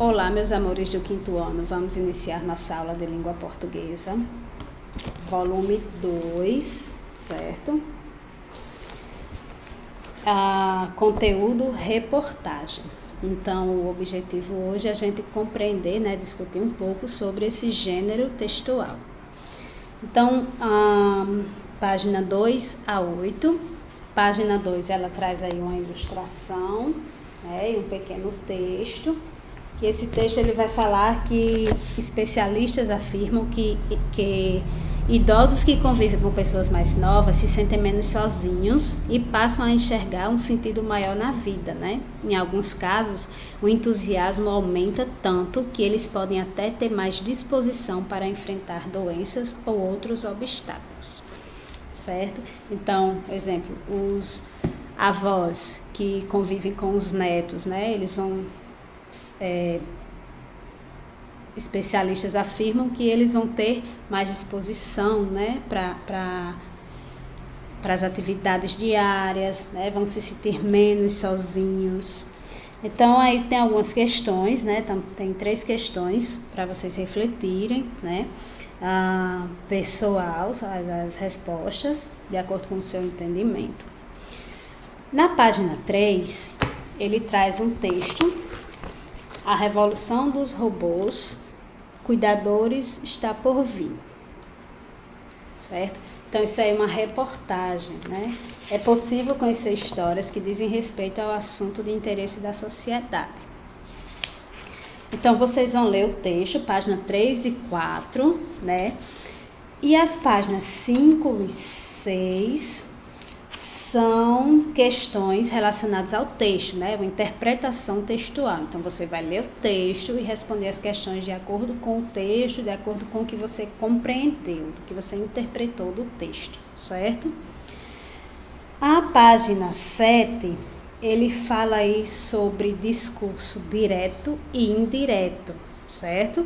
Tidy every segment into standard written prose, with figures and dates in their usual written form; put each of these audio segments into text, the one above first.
Olá, meus amores do quinto ano, vamos iniciar nossa aula de língua portuguesa, volume 2, certo? Conteúdo reportagem. Então, o objetivo hoje é a gente compreender, discutir um pouco sobre esse gênero textual. Então, página 2 a 8. Página 2, ela traz aí uma ilustração, e um pequeno texto. Que esse texto ele vai falar que especialistas afirmam que idosos que convivem com pessoas mais novas se sentem menos sozinhos e passam a enxergar um sentido maior na vida, Em alguns casos, o entusiasmo aumenta tanto que eles podem até ter mais disposição para enfrentar doenças ou outros obstáculos, certo? Então, exemplo, os avós que convivem com os netos, Eles vão... especialistas afirmam que eles vão ter mais disposição, para as atividades diárias, Vão se sentir menos sozinhos. Então, aí tem algumas questões, Tem 3 questões para vocês refletirem, Pessoal, as respostas, de acordo com o seu entendimento. Na página 3, ele traz um texto. A revolução dos robôs, cuidadores está por vir, certo? Então, isso aí é uma reportagem, É possível conhecer histórias que dizem respeito ao assunto de interesse da sociedade. Então, vocês vão ler o texto, página 3 e 4, E as páginas 5 e 6... são questões relacionadas ao texto, Uma interpretação textual. Então, você vai ler o texto e responder as questões de acordo com o texto, de acordo com o que você compreendeu, do que você interpretou do texto, certo? A página 7, ele fala aí sobre discurso direto e indireto, certo?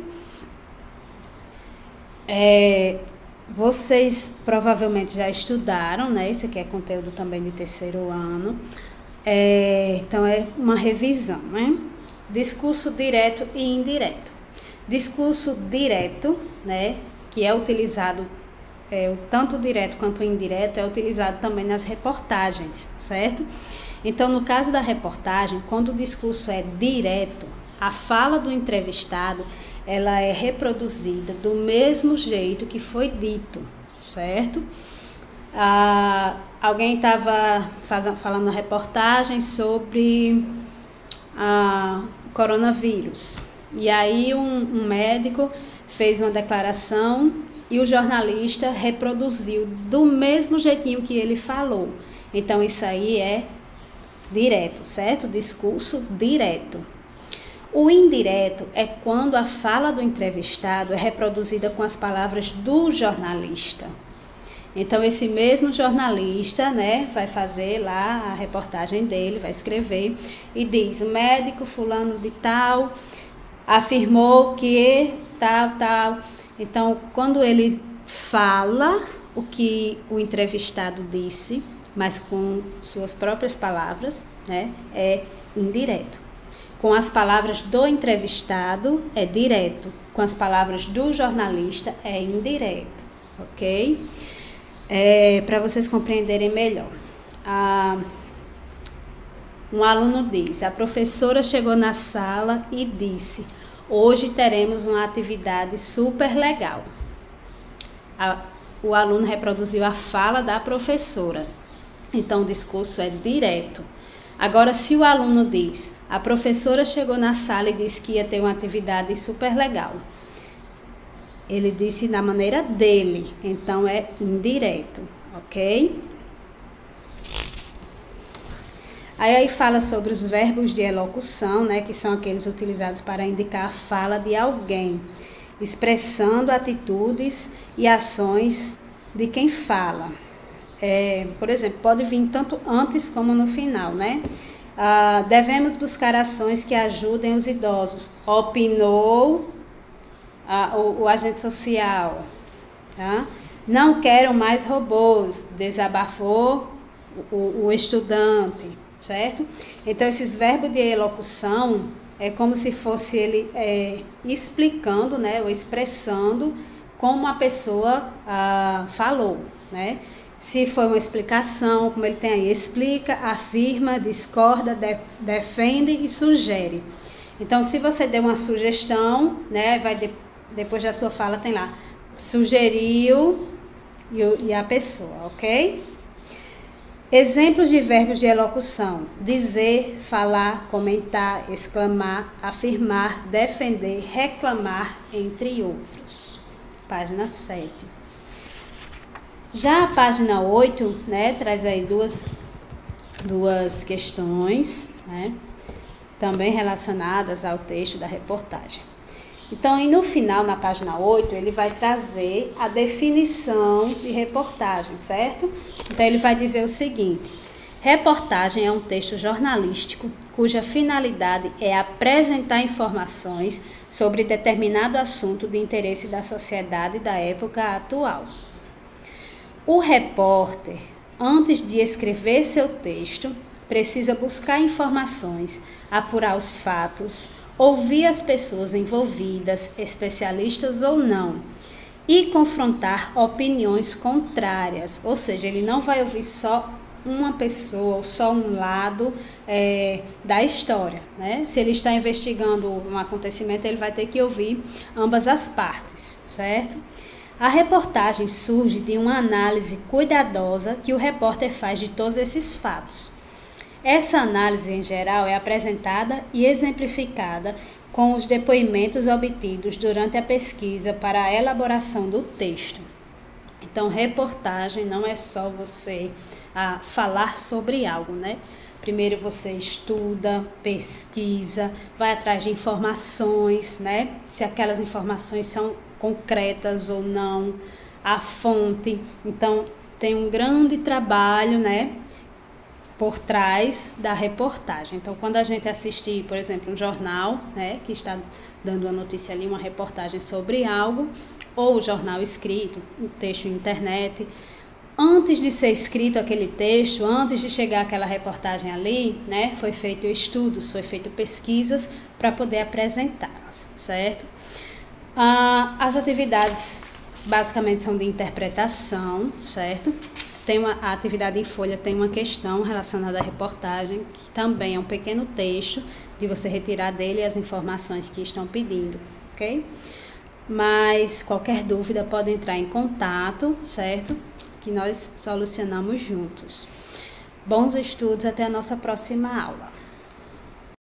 Vocês provavelmente já estudaram, Isso aqui é conteúdo também de terceiro ano. Então, é uma revisão, Discurso direto e indireto. Discurso direto, que é utilizado, tanto direto quanto indireto, é utilizado também nas reportagens, certo? Então, no caso da reportagem, quando o discurso é direto, a fala do entrevistado, ela é reproduzida do mesmo jeito que foi dito, certo? Alguém estava falando uma reportagem sobre coronavírus. E aí um médico fez uma declaração e o jornalista reproduziu do mesmo jeitinho que ele falou. Então, isso aí é direto, certo? Discurso direto. O indireto é quando a fala do entrevistado é reproduzida com as palavras do jornalista. Então, esse mesmo jornalista, vai fazer lá a reportagem dele, vai escrever e diz: o médico fulano de tal afirmou que tal. Então, quando ele fala o que o entrevistado disse, mas com suas próprias palavras, é indireto. Com as palavras do entrevistado, é direto. Com as palavras do jornalista, é indireto. Ok? Para vocês compreenderem melhor. Um aluno diz: a professora chegou na sala e disse: hoje teremos uma atividade super legal. O aluno reproduziu a fala da professora. Então, o discurso é direto. Agora, se o aluno diz: a professora chegou na sala e disse que ia ter uma atividade super legal. Ele disse da maneira dele, então é indireto, ok? Aí fala sobre os verbos de elocução, que são aqueles utilizados para indicar a fala de alguém, expressando atitudes e ações de quem fala. Por exemplo, pode vir tanto antes como no final, devemos buscar ações que ajudem os idosos. Opinou o agente social. Não quero mais robôs. Desabafou o estudante, certo? Então, esses verbos de elocução é como se fosse ele explicando, né, ou expressando como a pessoa falou, né? Se foi uma explicação, como ele tem aí, explica, afirma, discorda, defende e sugere. Então, se você der uma sugestão, né, depois da sua fala tem lá, sugeriu e a pessoa, ok? Exemplos de verbos de elocução: dizer, falar, comentar, exclamar, afirmar, defender, reclamar, entre outros. Página 7. Já a página 8, né, traz aí duas questões, né, também relacionadas ao texto da reportagem. Então, e no final, na página 8, ele vai trazer a definição de reportagem, certo? Então, ele vai dizer o seguinte: reportagem é um texto jornalístico cuja finalidade é apresentar informações sobre determinado assunto de interesse da sociedade da época atual. O repórter, antes de escrever seu texto, precisa buscar informações, apurar os fatos, ouvir as pessoas envolvidas, especialistas ou não, e confrontar opiniões contrárias. Ou seja, ele não vai ouvir só uma pessoa ou só um lado da história, né? Se ele está investigando um acontecimento, ele vai ter que ouvir ambas as partes, certo? A reportagem surge de uma análise cuidadosa que o repórter faz de todos esses fatos. Essa análise, em geral, é apresentada e exemplificada com os depoimentos obtidos durante a pesquisa para a elaboração do texto. Então, reportagem não é só você falar sobre algo, né? Primeiro você estuda, pesquisa, vai atrás de informações, né? Se aquelas informações são concretas ou não, a fonte. Então, tem um grande trabalho, né, por trás da reportagem. Então, quando a gente assistir, por exemplo, um jornal, né, que está dando uma notícia ali, uma reportagem sobre algo, ou o jornal escrito, um texto na internet, antes de ser escrito aquele texto, antes de chegar aquela reportagem ali, né, foi feito estudos, foi feito pesquisas para poder apresentá-las, certo? As atividades basicamente são de interpretação, certo? A atividade em folha tem uma questão relacionada à reportagem, que também é um pequeno texto, de você retirar dele as informações que estão pedindo, ok? Mas qualquer dúvida pode entrar em contato, certo? Que nós solucionamos juntos. Bons estudos, até a nossa próxima aula.